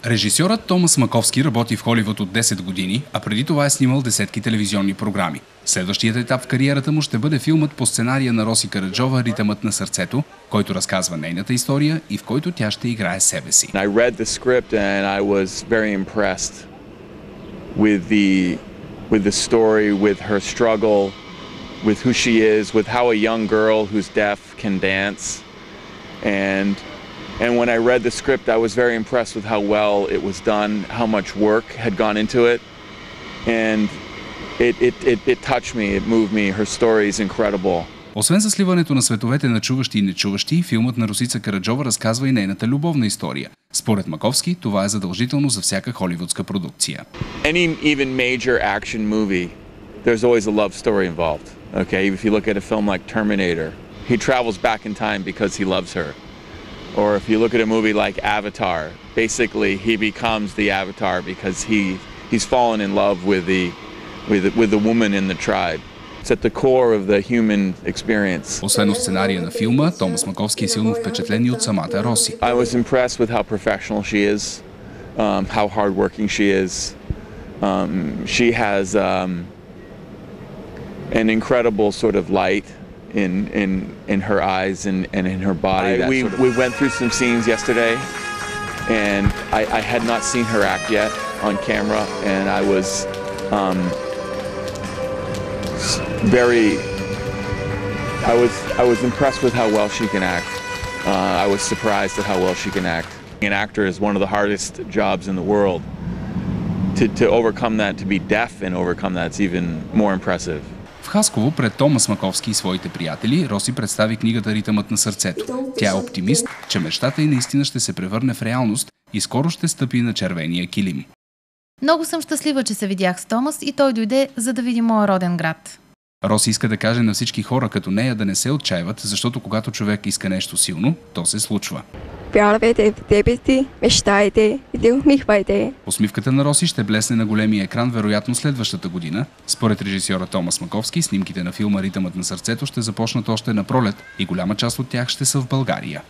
Режисьорът Томас Маковски работи в Холивуд от 10 години, а преди това е снимал десетки телевизионни програми. Следващият етап в кариерата му ще бъде филмът по сценария на Роси Караджова "Ритъмът на сърцето", който разказва нейната история и в който тя ще играе себе си. I read the script and I was very impressed with the story, with her struggle, with who she is, with how a young girl who's deaf can dance. And when I read the script, I was very impressed with how well it was done, how much work had gone into it, and it touched me, it moved me. Her story is incredible. Освен за сливането на световете на чуващи и нечуващи, филмът на Росица Караджова разказва и нейната любовна история. Според Маковски, това е задължително за всяка холивудска продукция. Any even major action movie, there's always a love story involved. Okay, if you look at a film like Terminator, he travels back in time because he loves her. Or if you look at a movie like Avatar, basically he becomes the Avatar because he's fallen in love with the woman in the tribe. It's at the core of the human experience. Освен от сценария на филма, Томас Маковски е силно впечатлен и от самата Роси. I was impressed with how professional she is, how hardworking she is. She has an incredible sort of light in her eyes and in her body. We went through some scenes yesterday, and I had not seen her act yet on camera, and I was I was impressed with how well she can act. I was surprised at how well she can act. An actor is one of the hardest jobs in the world. To overcome that, to be deaf and overcome that, it's even more impressive. В Хасково пред Томас Маковски и своите приятели Роси представи книгата "Ритъмът на сърцето". Тя е оптимист, че мечтата й наистина ще се превърне в реалност и скоро ще стъпи на червения килим. Много съм щастлива, че се видях с Томас и той дойде, за да види моя роден град. Роси иска да каже на всички хора като нея да не се отчаиват, защото когато човек иска нещо силно, то се случва. Усмивката на Роси ще блесне на големия екран вероятно следващата година. Според режисьора Томас Маковски, снимките на филма "Ритъмът на сърцето" ще започнат още на пролет и голяма част от тях ще са в България.